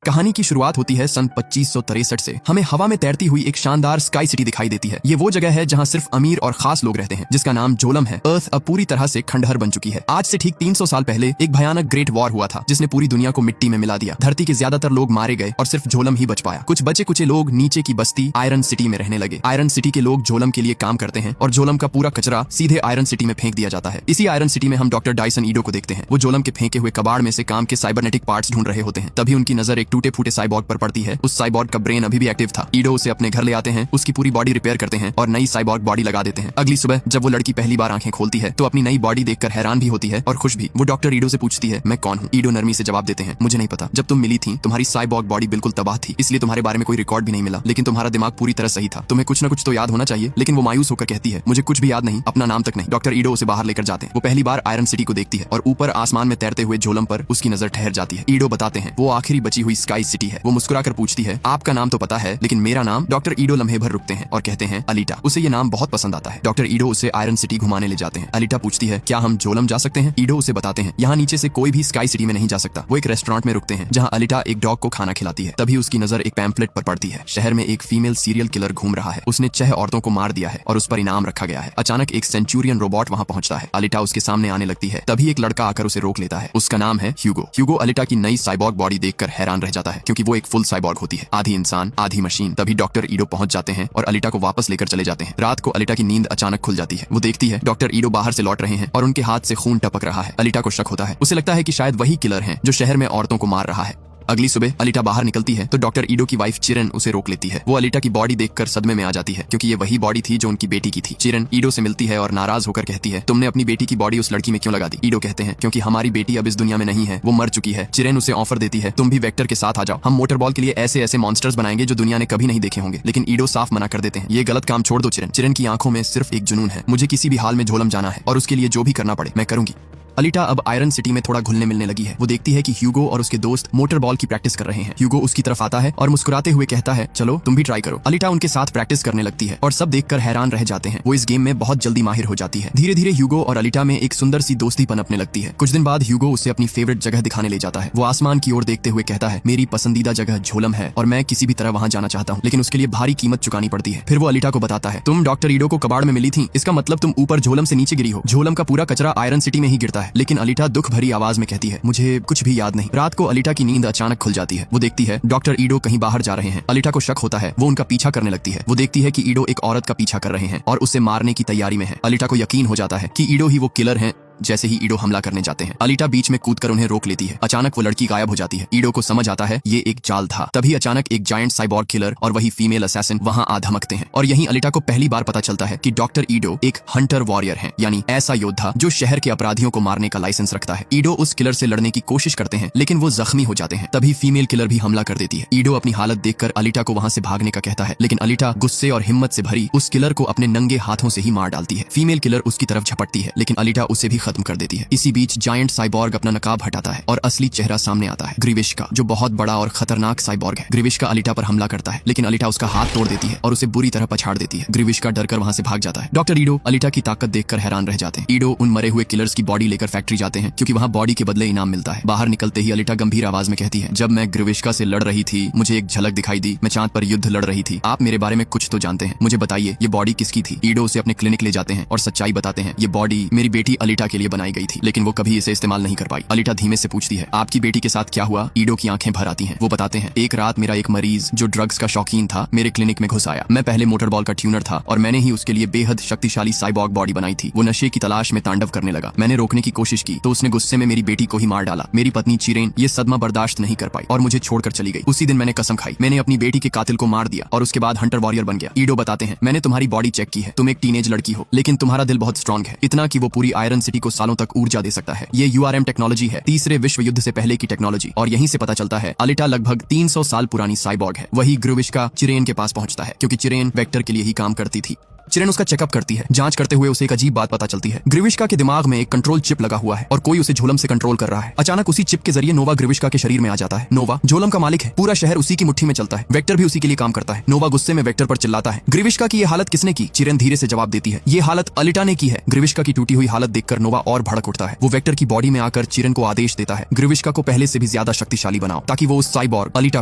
कहानी की शुरुआत होती है सन 2563 से। हमें हवा में तैरती हुई एक शानदार स्काई सिटी दिखाई देती है। ये वो जगह है जहाँ सिर्फ अमीर और खास लोग रहते हैं, जिसका नाम जोलम है। अर्थ अब पूरी तरह से खंडहर बन चुकी है। आज से ठीक 300 साल पहले एक भयानक ग्रेट वॉर हुआ था, जिसने पूरी दुनिया को मिट्टी में मिला दिया। धरती के ज्यादातर लोग मारे गए और सिर्फ जोलम ही बच पाया। कुछ बचे कुचे लोग नीचे की बस्ती आयरन सिटी में रहने लगे। आयरन सिटी के लोग जोलम के लिए काम करते हैं और जोलम का पूरा कचरा सीधे आयरन सिटी में फेंक दिया जाता है। इसी आयरन सिटी में हम डॉक्टर डायसन ईडो को देखते हैं। वो जोलम के फेंके हुए कबाड़ में से काम के साइबरनेटिक पार्ट्स ढूंढ रहे होते हैं। तभी उनकी नजर एक टूटे फूटे साइबॉर्ग पर पड़ती है। उस साइबॉर्ग का ब्रेन अभी भी एक्टिव था। ईडो उसे अपने घर ले आते हैं, उसकी पूरी बॉडी रिपेयर करते हैं और नई साइबॉर्ग बॉडी लगा देते हैं। अगली सुबह जब वो लड़की पहली बार आंखें खोलती है तो अपनी नई बॉडी देखकर हैरान भी होती है और खुश भी। वो डॉक्टर ईडो से पूछती है, मैं कौन हूँ? ईडो नरमी से जवाब देते हैं, मुझे नहीं पता। जब तुम मिली थी तुम्हारी साइबॉर्ग बॉडी बिल्कुल तबाह थी, इसलिए तुम्हारे बारे में कोई रिकॉर्ड भी नहीं मिला, लेकिन तुम्हारा दिमाग पूरी तरह सही था। तुम्हें कुछ न कुछ तो याद होना चाहिए। लेकिन वो मायूस होकर कहती है, मुझे कुछ भी याद नहीं, अपना नाम तक नहीं। डॉक्टर ईडो उसे बाहर लेकर जाते हैं। वो पहली बार आयरन सिटी को देखती है और ऊपर आसमान में तैरते हुए जोलम पर उसकी नजर ठहर जाती है। ईडो बताते हैं वो आखिरी बची हुई स्काई सिटी है। वो मुस्कुराकर पूछती है, आपका नाम तो पता है, लेकिन मेरा नाम? डॉक्टर ईडो लम्हे भर रुकते हैं और कहते हैं अलीटा। उसे ये नाम बहुत पसंद आता है। डॉक्टर ईडो उसे आयरन सिटी घुमाने ले जाते हैं। अलीटा पूछती है, क्या हम जोलम जा सकते हैं? ईडो उसे बताते हैं, यहाँ नीचे से कोई भी स्काई सिटी में नहीं जा सकता। वो एक रेस्टोरेंट में रुकते हैं जहाँ अलीटा एक डॉग को खाना खिलाती है। तभी उसकी नजर एक पैम्फलेट पर पड़ती है। शहर में एक फीमेल सीरियल किलर घूम रहा है। उसने 6 औरतों को मार दिया है और उस पर इनाम रखा गया है। अचानक एक सेंचुरियन रोबोट वहाँ पहुंचता है। अलीटा उसके सामने आने लगती है। तभी एक लड़का आकर उसे रोक लेता है। उसका नाम है ह्यूगो। ह्यूगो अलीटा की नई साइबॉर्ग बॉडी देखकर हैरान रह जाता है, क्योंकि वो एक फुल साइबॉर्ग होती है, आधी इंसान आधी मशीन। तभी डॉक्टर ईडो पहुंच जाते हैं और अलीटा को वापस लेकर चले जाते हैं। रात को अलीटा की नींद अचानक खुल जाती है। वो देखती है डॉक्टर ईडो बाहर से लौट रहे हैं और उनके हाथ से खून टपक रहा है। अलीटा को शक होता है। उसे लगता है कि शायद वही किलर हैं जो शहर में औरतों को मार रहा है। अगली सुबह अलीटा बाहर निकलती है तो डॉक्टर ईडो की वाइफ चिरन उसे रोक लेती है। वो अलीटा की बॉडी देखकर सदमे में आ जाती है, क्योंकि ये वही बॉडी थी जो उनकी बेटी की थी। चिरन ईडो से मिलती है और नाराज होकर कहती है, तुमने अपनी बेटी की बॉडी उस लड़की में क्यों लगा दी? ईडो कहते हैं, क्योंकि हमारी बेटी अब इस दुनिया में नहीं है, वो मर चुकी है। चिरन उसे ऑफर देती है, तुम भी वेक्टर के साथ आ जाओ, हम मोटर बॉल के लिए ऐसे ऐसे मॉन्स्टर्स बनाएंगे जो दुनिया ने कभी नहीं देखे होंगे। लेकिन ईडो साफ मना कर देते हैं, ये गलत काम छोड़ दो चिरन। चिरन की आंखों में सिर्फ एक जुनून है, मुझे किसी भी हाल में झोलम जाना है और उसके लिए जो भी करना पड़े मैं करूंगी। अलीटा अब आयरन सिटी में थोड़ा घुलने मिलने लगी है। वो देखती है कि ह्यूगो और उसके दोस्त मोटर बॉल की प्रैक्टिस कर रहे हैं। ह्यूगो उसकी तरफ आता है और मुस्कुराते हुए कहता है, चलो तुम भी ट्राई करो। अलीटा उनके साथ प्रैक्टिस करने लगती है और सब देखकर हैरान रह जाते हैं। वो इस गेम में बहुत जल्दी माहिर हो जाती है। धीरे धीरे ह्यूगो और अलीटा में एक सुंदर सी दोस्ती पनपने लगती है। कुछ दिन बाद ह्यूगो उसे अपनी फेवरेट जगह दिखाने ले जाता है। वो आसमान की ओर देखते हुए कहता है, मेरी पसंदीदा जगह झोलम है और मैं किसी भी तरह वहाँ जाना चाहता हूँ, लेकिन उसके लिए भारी कीमत चुकानी पड़ती है। फिर वो अलीटा को बताता है, तुम डॉक्टर ईडो को कबाड़ में मिली थी, इसका मतलब तुम ऊपर झोलम से नीचे गिरी हो। झोलम का पूरा कचरा आयरन सिटी में ही गिरता है। लेकिन अलीटा दुख भरी आवाज में कहती है, मुझे कुछ भी याद नहीं। रात को अलीटा की नींद अचानक खुल जाती है। वो देखती है डॉक्टर ईडो कहीं बाहर जा रहे हैं। अलीटा को शक होता है। वो उनका पीछा करने लगती है। वो देखती है कि ईडो एक औरत का पीछा कर रहे हैं और उसे मारने की तैयारी में है। अलीटा को यकीन हो जाता है कि ईडो ही वो किलर हैं। जैसे ही ईडो हमला करने जाते हैं, अलीटा बीच में कूदकर उन्हें रोक लेती है। अचानक वो लड़की गायब हो जाती है। ईडो को समझ आता है ये एक जाल था। तभी अचानक एक जायंट साइबॉर्ग किलर और वही फीमेल असैसिन वहां आ धमकते हैं और यहीं अलीटा को पहली बार पता चलता है कि डॉक्टर ईडो एक हंटर वॉरियर है, यानी ऐसा योद्धा जो शहर के अपराधियों को मारने का लाइसेंस रखता है। ईडो उस किलर से लड़ने की कोशिश करते हैं, लेकिन वो जख्मी हो जाते हैं। तभी फीमेल किलर भी हमला कर देती है। ईडो अपनी हालत देखकर अलीटा को वहां से भागने का कहता है, लेकिन अलीटा गुस्से और हिम्मत से भरी उस किलर को अपने नंगे हाथों से ही मार डालती है। फीमेल किलर उसकी तरफ झपटती है, लेकिन अलीटा उसे भी खत्म कर देती है। इसी बीच जायंट साइबॉर्ग अपना नकाब हटाता है और असली चेहरा सामने आता है, ग्रीविश्का, जो बहुत बड़ा और खतरनाक साइबॉर्ग है। ग्रीविश्का अलीटा पर हमला करता है, लेकिन अलीटा उसका हाथ तोड़ देती है और उसे बुरी तरह पछाड़ देती है। ग्रीविश्का डरकर वहां से भाग जाता है। डॉक्टर ईडो अलीटा की ताकत देखकर हैरान रह जाते हैं। ईडो उन मरे हुए किलर्स की बॉडी लेकर फैक्ट्री जाते हैं, क्योंकि वहां बॉडी के बदले इनाम मिलता है। बाहर निकलते ही अलीटा गंभीर आवाज में कहती है, जब मैं ग्रीविश्का से लड़ रही थी मुझे एक झलक दिखाई दी। मैं चांद पर युद्ध लड़ रही थी। आप मेरे बारे में कुछ तो जानते हैं, मुझे बताइए ये बॉडी किसकी थी? ईडो उसे अपने क्लिनिक ले जाते हैं और सच्चाई बताते हैं, ये बॉडी मेरी बेटी अलीटा के लिए बनाई गई थी, लेकिन वो कभी इसे इस्तेमाल नहीं कर पाई। अलीटा धीमे से पूछती है, आपकी बेटी के साथ क्या हुआ? ईडो की आंखें भर आती हैं। वो बताते हैं, एक रात मेरा एक मरीज जो ड्रग्स का शौकीन था मेरे क्लिनिक में घुस आया। मैं पहले मोटर बॉल का ट्यूनर था और मैंने ही उसके लिए बेहद शक्तिशाली साइबॉर्ग बॉडी बनाई थी। वो नशे की तलाश में तांडव करने लगा। मैंने रोकने की कोशिश की तो उसने गुस्से में मेरी बेटी को ही मार डाला। मेरी पत्नी चिरेन ये सदमा बर्दाश्त नहीं कर पाई और मुझे छोड़कर चली गई। उसी दिन मैंने कसम खाई, मैंने अपनी बेटी के कातिल को मार दिया और उसके बाद हंटर वॉरियर बन गया। ईडो बताते हैं, मैंने तुम्हारी बॉडी चेक की है, तुम एक टीनेज लड़की हो, लेकिन तुम्हारा दिल बहुत स्ट्रांग है, इतना कि वो पूरी आयरन सिटी को सालों तक ऊर्जा दे सकता है। ये URM टेक्नोलॉजी है, तीसरे विश्व युद्ध से पहले की टेक्नोलॉजी। और यहीं से पता चलता है अलीटा लगभग 300 साल पुरानी साइबॉर्ग है। वही ग्रीविश्का चिरेन के पास पहुंचता है, क्योंकि चिरेन वेक्टर के लिए ही काम करती थी। चिरन उसका चेकअप करती है। जांच करते हुए उसे एक अजीब बात पता चलती है। ग्रिविश्का के दिमाग में एक कंट्रोल चिप लगा हुआ है और कोई उसे झोलम से कंट्रोल कर रहा है। अचानक उसी चिप के जरिए नोवा ग्रिविश्का के शरीर में आ जाता है। नोवा झोलम का मालिक है, पूरा शहर उसी की मुट्ठी में चलता है। वेक्टर भी उसी के लिए काम करता है। नोवा गुस्से में वेक्टर पर चिल्लाता है, ग्रिविश्का की ये हालत किसने की? चिरन धीरे से जवाब देती है, ये हालत अलिटा ने की है। ग्रिविश्का की टूटी हुई हालत देखकर नोवा और भड़क उठता है। वो वेक्टर की बॉडी में आकर चिरन को आदेश देता है, ग्रिविश्का को पहले से भी ज्यादा शक्तिशाली बनाओ ताकि वो उस साइबॉर्ग अलिटा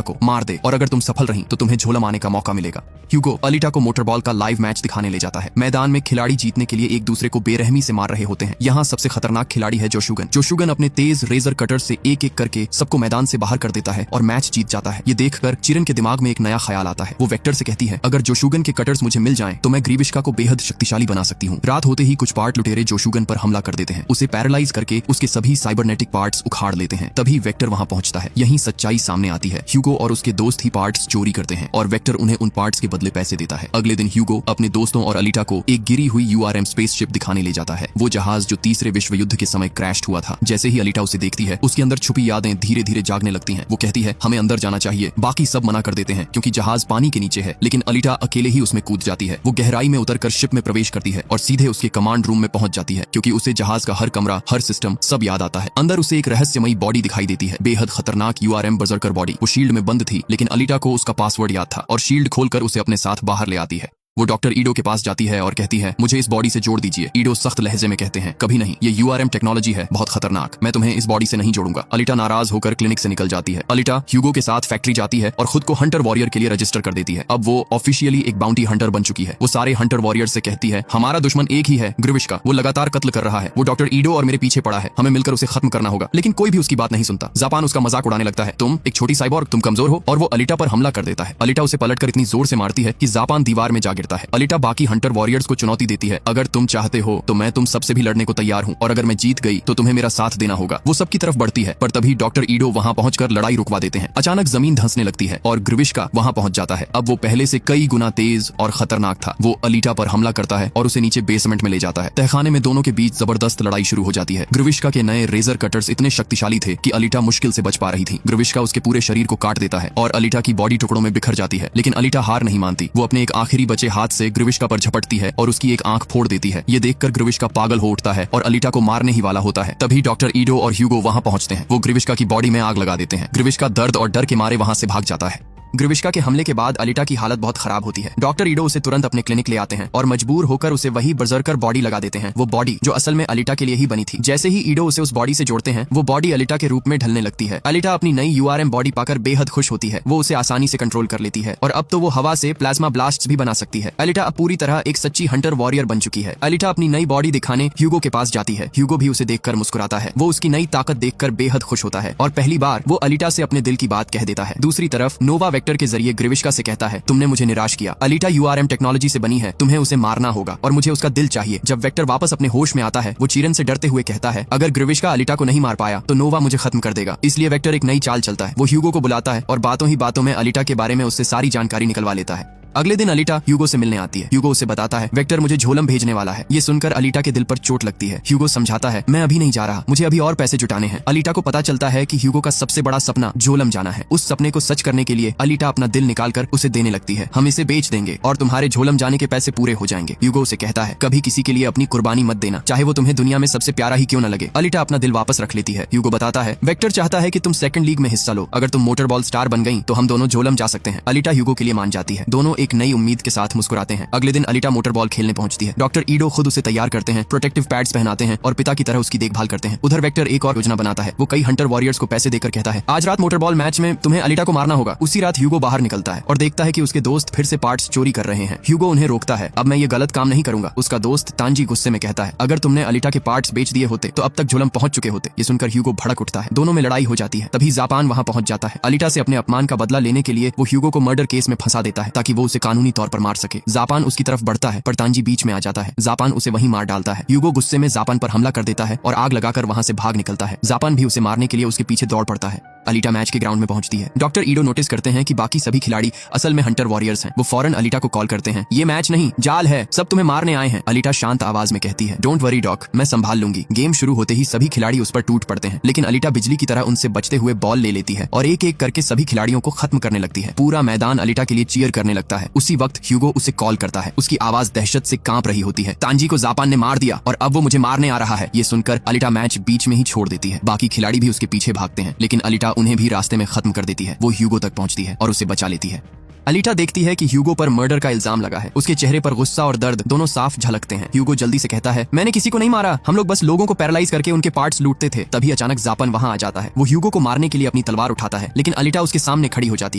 को मार दे, और अगर तुम सफल रही तो तुम्हें झोलम आने का मौका मिलेगा। ह्यूगो अलिटा को मोटरबॉल का लाइव मैच दिखाने ले जाता है। मैदान में खिलाड़ी जीतने के लिए एक दूसरे को बेरहमी से मार रहे होते हैं। यहाँ सबसे खतरनाक खिलाड़ी है जोशुगन। जोशुगन अपने तेज रेजर कटर से एक एक करके सबको मैदान से बाहर कर देता है और मैच जीत जाता है। ये देखकर चिरन के दिमाग में एक नया ख्याल आता है। वो वेक्टर से कहती है, अगर जोशुगन के कटर्स मुझे मिल जाएं तो मैं ग्रिविश्का को बेहद शक्तिशाली बना सकती हूँ। रात होते ही कुछ पार्ट लुटेरे जोशुगन पर हमला कर देते हैं। उसे पैरालाइज करके उसके सभी साइबरनेटिक पार्ट्स उखाड़ लेते हैं। तभी वेक्टर वहां पहुंचता है। यहीं सच्चाई सामने आती है। ह्यूगो और उसके दोस्त ही पार्ट्स चोरी करते हैं और वेक्टर उन्हें उन पार्ट्स के बदले पैसे देता है। अगले दिन ह्यूगो अपने दोस्तों और अलिटा को एक गिरी हुई यूआरएम स्पेसशिप दिखाने ले जाता है। वो जहाज जो तीसरे विश्व युद्ध के समय क्रैश हुआ था। जैसे ही अलिटा उसे देखती है, उसके अंदर छुपी यादें धीरे धीरे जागने लगती हैं। वो कहती है, हमें अंदर जाना चाहिए। बाकी सब मना कर देते हैं क्योंकि जहाज पानी के नीचे है, लेकिन अलिटा अकेले ही उसमें कूद जाती है। वो गहराई में उतरकर शिप में प्रवेश करती है और सीधे उसके कमांड रूम में पहुंच जाती है, क्योंकि उसे जहाज का हर कमरा, हर सिस्टम सब याद आता है। अंदर उसे एक रहस्यमयी बॉडी दिखाई देती है, बेहद खतरनाक यूआरएम बर्जरकर बॉडी। वो शील्ड में बंद थी, लेकिन अलिटा को उसका पासवर्ड याद था और शील्ड खोलकर उसे अपने साथ बाहर ले आती है। वो डॉक्टर ईडो के पास जाती है और कहती है, मुझे इस बॉडी से जोड़ दीजिए। ईडो सख्त लहजे में कहते हैं, कभी नहीं, ये यूआरएम टेक्नोलॉजी है, बहुत खतरनाक, मैं तुम्हें इस बॉडी से नहीं जोड़ूंगा। अलिटा नाराज होकर क्लिनिक से निकल जाती है। अलिटा ह्यूगो के साथ फैक्ट्री जाती है और खुद को हंटर वॉरियर के लिए रजिस्टर कर देती है। अब वो ऑफिशियली एक बाउंटी हंटर बन चुकी है। वो सारे हंटर वॉरियर से कहती है, हमारा दुश्मन एक ही है, ग्रिविश्का। वो लगातार कत्ल कर रहा है। वो डॉक्टर ईडो और मेरे पीछे पड़ा है, हमें मिलकर उसे खत्म करना होगा। लेकिन कोई भी उसकी बात नहीं सुनता। जापान उसका मजाक उड़ाने लगता है, तुम एक छोटी साइबॉर्ग, तुम कमजोर हो, और वो अलिटा पर हमला कर देता है। अलिटा उसे पलटकर इतनी जोर से मारती है कि जापान दीवार में जा गिरता है। अलिटा बाकी हंटर वॉरियर्स को चुनौती देती है, अगर तुम चाहते हो तो मैं तुम सबसे भी लड़ने को तैयार हूँ, और अगर मैं जीत गई तो तुम्हें मेरा साथ देना होगा। वो सबकी तरफ बढ़ती है, पर तभी डॉक्टर ईडो वहां पहुंचकर लड़ाई रुकवा देते हैं। अचानक जमीन धंसने लगती है और ग्रिविश्का वहां पहुंच जाता है। अब वो पहले से कई गुना तेज और खतरनाक था। वो अलिटा पर हमला करता है और उसे नीचे बेसमेंट में ले जाता है। तहखाने में दोनों के बीच जबरदस्त लड़ाई शुरू हो जाती है। ग्रिविश्का के नए रेजर कटर्स इतने शक्तिशाली थे कि अलिटा मुश्किल से बच पा रही थी। ग्रिविश्का उसके पूरे शरीर को काट देता है और अलिटा की बॉडी टुकड़ों में बिखर जाती है, लेकिन अलिटा हार नहीं मानती। वो अपने एक आखिरी बचे हाथ से ग्रिविश्का पर झपटती है और उसकी एक आंख फोड़ देती है। ये देखकर ग्रिविश्का पागल हो उठता है और अलिटा को मारने ही वाला होता है। तभी डॉक्टर ईडो और ह्यूगो वहां पहुंचते हैं। वो ग्रिविश्का की बॉडी में आग लगा देते हैं। ग्रिविश्का दर्द और डर के मारे वहां से भाग जाता है। ग्रिविश्का के हमले के बाद अलिटा की हालत बहुत खराब होती है। डॉक्टर ईडो उसे तुरंत अपने क्लिनिक ले आते हैं और मजबूर होकर उसे वही बर्जरकर बॉडी लगा देते हैं। वो बॉडी जो असल में अलिटा के लिए ही बनी थी। जैसे ही ईडो उसे उस बॉडी से जोड़ते हैं, वो बॉडी अलिटा के रूप में ढलने लगती है। अलिटा अपनी नई यूआरएम बॉडी पाकर बेहद खुश होती है। वो उसे आसानी से कंट्रोल कर लेती है और अब तो वो हवा से प्लाज्मा ब्लास्ट्स भी बना सकती है। अलिटा अब पूरी तरह एक सच्ची हंटर वॉरियर बन चुकी है। अलिटा अपनी नई बॉडी दिखाने ह्यूगो के पास जाती है। ह्यूगो भी उसे देखकर मुस्कुराता है। वो उसकी नई ताकत देखकर बेहद खुश होता है और पहली बार वो अलिटा से अपने दिल की बात कह देता है। दूसरी तरफ नोवा वेक्टर के जरिए ग्रिविश्का से कहता है, तुमने मुझे निराश किया। अलिटा यूआरएम टेक्नोलॉजी से बनी है, तुम्हें उसे मारना होगा और मुझे उसका दिल चाहिए। जब वेक्टर वापस अपने होश में आता है, वो चिरन से डरते हुए कहता है, अगर ग्रिविश्का अलिटा को नहीं मार पाया तो नोवा मुझे खत्म कर देगा। इसलिए वेक्टर एक नई चाल चलता है। वो ह्यूगो को बुलाता है और बातों ही बातों में अलिटा के बारे में उससे सारी जानकारी निकलवा लेता है। अगले दिन अलिटा ह्यूगो से मिलने आती है। ह्यूगो उसे बताता है, वेक्टर मुझे झोलम भेजने वाला है। ये सुनकर अलिटा के दिल पर चोट लगती है। ह्यूगो समझाता है, मैं अभी नहीं जा रहा, मुझे अभी और पैसे जुटाने हैं। अलिटा को पता चलता है कि ह्यूगो का सबसे बड़ा सपना झोलम जाना है। उस सपने को सच करने के लिए अलिटा अपना दिल निकालकर उसे देने लगती है। हम इसे बेच देंगे और तुम्हारे झोलम जाने के पैसे पूरे हो जाएंगे। ह्यूगो उसे कहता है, कभी किसी के लिए अपनी कुर्बानी मत देना, चाहे वो तुम्हें दुनिया में सबसे प्यारा ही क्यों न लगे। अलिटा अपना दिल वापस रख लेती है। ह्यूगो बताता है, वेक्टर चाहता है कि तुम सेकंड लीग में हिस्सा लो। अगर तुम मोटरबॉल स्टार बन गई तो हम दोनों झोलम जा सकते हैं। अलिटा ह्यूगो के लिए मान जाती है। दोनों एक नई उम्मीद के साथ मुस्कुराते हैं। अगले दिन अलिटा मोटरबॉल खेलने पहुंचती है। डॉक्टर ईडो खुद उसे तैयार करते हैं, प्रोटेक्टिव पैड्स पहनाते हैं और पिता की तरह उसकी देखभाल करते हैं। उधर वेक्टर एक और योजना बनाता है। वो कई हंटर वॉरियर्स को पैसे देकर कहता है, आज रात मोटरबॉल मैच में तुम्हें अलिटा को मारना होगा। उसी रात ह्यूगो बाहर निकलता है और देखता है कि उसके दोस्त फिर से पार्ट्स चोरी कर रहे हैं। ह्यूगो उन्हें रोकता है, अब मैं ये गलत काम नहीं करूंगा। उसका दोस्त तांजी गुस्से में कहता है, अगर तुमने अलिटा के पार्ट्स बेच दिए होते तो अब तक झोलम पहुंच चुके होते। ये सुनकर ह्यूगो भड़क उठता है। दोनों में लड़ाई हो जाती है। तभी जापान वहां पहुंच जाता है। अलिटा से अपने अपमान का बदला लेने के लिए वो ह्यूगो को मर्डर केस में फंसा देता है ताकि वो उसे कानूनी तौर पर मार सके। जापान उसकी तरफ बढ़ता है पर तांजी बीच में आ जाता है। जापान उसे वहीं मार डालता है। ह्यूगो गुस्से में जापान पर हमला कर देता है और आग लगाकर वहां से भाग निकलता है। जापान भी उसे मारने के लिए उसके पीछे दौड़ पड़ता है। अलीटा मैच के ग्राउंड में पहुंचती है। डॉक्टर ईडो नोटिस करते हैं कि बाकी सभी खिलाड़ी असल में हंटर वॉरियर्स हैं। वो फौरन अलीटा को कॉल करते हैं, ये मैच नहीं जाल है, सब तुम्हें मारने आए हैं। अलीटा शांत आवाज में कहती है, डोंट वरी डॉक, मैं संभाल लूंगी। गेम शुरू होते ही सभी खिलाड़ी उस पर टूट पड़ते हैं, लेकिन अलीटा बिजली की तरह उनसे बचते हुए बॉल ले लेती है और एक एक करके सभी खिलाड़ियों को खत्म करने लगती है। पूरा मैदान अलीटा के लिए चीयर करने लगता है। उसी वक्त ह्यूगो उसे कॉल करता है। उसकी आवाज दहशत से कांप रही होती है, तांजी को जापान ने मार दिया और अब वो मुझे मारने आ रहा है। ये सुनकर अलीटा मैच बीच में ही छोड़ देती है। बाकी खिलाड़ी भी उसके पीछे भागते हैं, लेकिन अलीटा उन्हें भी रास्ते में खत्म कर देती है। वो ह्यूगो तक पहुंचती है और उसे बचा लेती है। अलीटा देखती है कि ह्यूगो पर मर्डर का इल्जाम लगा है। उसके चेहरे पर गुस्सा और दर्द दोनों साफ झलकते हैं। ह्यूगो जल्दी से कहता है, मैंने किसी को नहीं मारा, हम लोग बस लोगों को पैरालाइज करके उनके पार्ट्स लूटते थे। तभी अचानक जापान वहां आ जाता है। वो ह्यूगो को मारने के लिए अपनी तलवार उठाता है, लेकिन अलीटा उसके सामने खड़ी हो जाती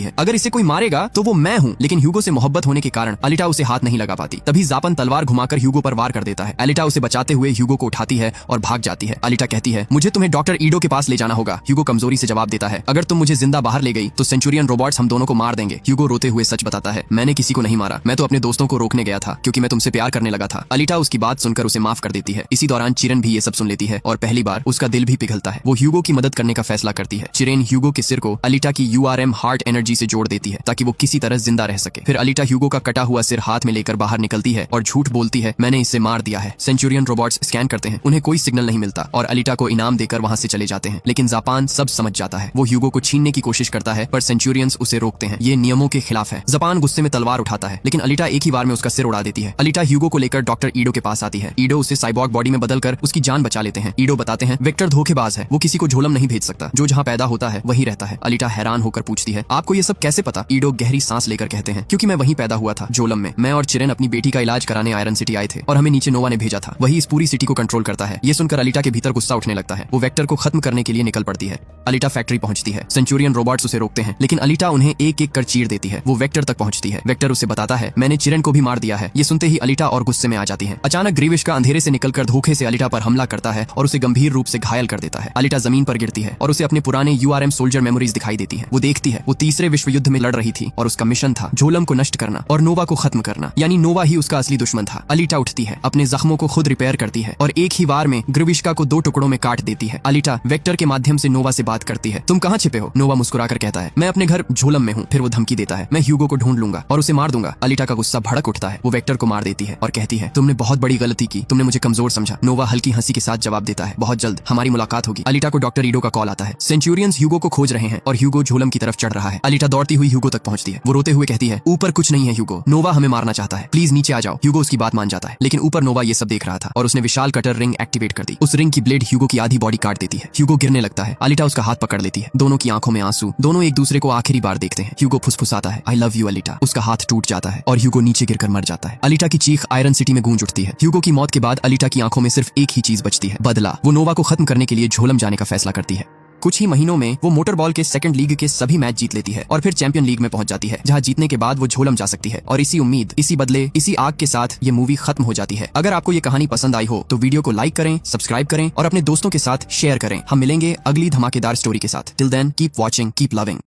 है। अगर इसे कोई मारेगा तो वो मैं हूँ, लेकिन ह्यूगो से मोहब्बत होने के कारण अलीटा उसे हाथ नहीं लगा पाती। तभी जापान तलवार घुमाकर ह्यूगो पर वार कर देता है। अलीटा उसे बचाते हुए ह्यूगो को उठाती है और भाग जाती है। अलीटा कहती है, मुझे तुम्हें डॉक्टर ईडो के पास ले जाना होगा। ह्यूगो कमजोरी से जवाब देता है, अगर तुम मुझे जिंदा बाहर ले गई तो सेंचुरियन रोबोट्स हम दोनों को मार देंगे। ह्यूगो रोते हुए सच बताता है, मैंने किसी को नहीं मारा, मैं तो अपने दोस्तों को रोकने गया था क्योंकि मैं तुमसे प्यार करने लगा था। अलीटा उसकी बात सुनकर उसे माफ कर देती है। इसी दौरान चिरन भी ये सब सुन लेती है और पहली बार उसका दिल भी पिघलता है। वो ह्यूगो की मदद करने का फैसला करती है। चिरेन ह्यूगो के सिर को अलीटा की URM हार्ट एनर्जी से जोड़ देती है ताकि वो किसी तरह जिंदा रह सके। फिर अलीटा ह्यूगो का कटा हुआ सिर हाथ में लेकर बाहर निकलती है और झूठ बोलती है, मैंने इसे मार दिया है। सेंचुरियन रोबोट्स स्कैन करते हैं, उन्हें कोई सिग्नल नहीं मिलता और अलीटा को इनाम देकर वहां से चले जाते हैं। लेकिन जापान सब समझ जाता है। वो ह्यूगो को छीनने की कोशिश करता है पर सेंचुरियंस उसे रोकते हैं। ये नियमों के खिलाफ है। जापान गुस्से में तलवार उठाता है, लेकिन अलीटा एक ही बार में उसका सिर उड़ा देती है। अलीटा ह्यूगो को लेकर डॉक्टर ईडो के पास आती है। ईडो उसे साइबॉर्ग बॉडी में बदलकर उसकी जान बचा लेते हैं। ईडो बताते हैं, वेक्टर धोखेबाज है, वो किसी को झोलम नहीं भेज सकता, जो जहां पैदा होता है वहीं रहता है। अलीटा हैरान होकर पूछती है, आपको ये सब कैसे पता? ईडो गहरी सांस लेकर कहते हैं, क्योंकि मैं वहीं पैदा हुआ था, जोलम में। मैं और चिरेन अपनी बेटी का इलाज कराने आयरन सिटी आए थे और हमें नीचे नोवा ने भेजा था। वही इस पूरी सिटी को कंट्रोल करता है। ये सुनकर अलीटा के भीतर गुस्सा उठने लगता है। वो वेक्टर को खत्म करने के लिए निकल पड़ती है। अलीटा फैक्ट्री पहुंचती है। सेंचुरियन रोबोट्स उसे रोकते हैं, लेकिन अलीटा उन्हें एक एक कर चीर देती है। वो वेक्टर तक पहुंचती है। वेक्टर उसे बताता है, मैंने चिरेन को भी मार दिया है। ये सुनते ही अलीटा और गुस्से में आ जाती है। अचानक ग्रीविश का अंधेरे से निकलकर धोखे से अलीटा पर हमला करता है और उसे गंभीर रूप से घायल कर देता है। अलीटा जमीन पर गिरती है और उसे अपने पुराने URM सोल्जर मेमोरीज दिखाई देती है। वो देखती है वो तीसरे विश्व युद्ध में लड़ रही थी और उसका मिशन था झोलम को नष्ट करना और नोवा को खत्म करना, यानी नोवा ही उसका असली दुश्मन था। अलीटा उठती है, अपने जख्मों को खुद रिपेयर करती है और एक ही बार में ग्रीविशका को 2 टुकड़ों में काट देती है। अलीटा वेक्टर के माध्यम से नोवा से बात करती है, तुम कहाँ छिपे हो? नोवा मुस्कुराकर कहता है, मैं अपने घर झोलम में हूँ। फिर वो धमकी देता है, मैं ह्यूगो को ढूंढ लूंगा और उसे मार दूंगा। अलीटा का गुस्सा भड़क उठता है। वो वेक्टर को मार देती है और कहती है, तुमने बहुत बड़ी गलती की, तुमने मुझे कमजोर समझा। नोवा हल्की हंसी के साथ जवाब देता है, बहुत जल्द हमारी मुलाकात होगी। अलीटा को डॉक्टर ईडो का कॉल आता है। सेंचुरियंस ह्यूगो को खोज रहे हैं और ह्यूगो झोलम की तरफ चढ़ रहा है। अलीटा दौड़ती हुई ह्यूगो तक पहुंचती है। वो रोते हुए कहती है, ऊपर कुछ नहीं है ह्यूगो, नोवा हमें मारना चाहता है, प्लीज नीचे आ जाओ। ह्यूगो उसकी बात मान जाता है, लेकिन ऊपर नोवा ये सब देख रहा था और उसने विशाल कटर रिंग एक्टिवेट कर दी। उस रिंग की ब्लेड ह्यूगो की आधी बॉडी काट देती है। ह्यूगो गिरने लगता है। अलीटा उसका हाथ पकड़ लेती है। दोनों की आंखों में आंसू, दोनों एक दूसरे को आखिरी बार देखते हैं। ह्यूगो फुसफुसाता है, आई लव यू अलीटा। उसका हाथ टूट जाता है और ह्यूगो नीचे गिरकर मर जाता है। अलीटा की चीख आयरन सिटी में गूंज उठती है। ह्यूगो की मौत के बाद अलीटा की आंखों में सिर्फ एक ही चीज बचती है, बदला। वो नोवा को खत्म करने के लिए झोलम जाने का फैसला करती है। कुछ ही महीनों में वो मोटरबॉल के सेकंड लीग के सभी मैच जीत लेती है और फिर चैंपियन लीग में पहुंच जाती है, जहां जीतने के बाद वो झोलम जा सकती है। और इसी उम्मीद, इसी बदले, इसी आग के साथ ये मूवी खत्म हो जाती है। अगर आपको ये कहानी पसंद आई हो तो वीडियो को लाइक करें, सब्सक्राइब करें और अपने दोस्तों के साथ शेयर करें। हम मिलेंगे अगली धमाकेदार स्टोरी के साथ। Till then keep watching, keep loving.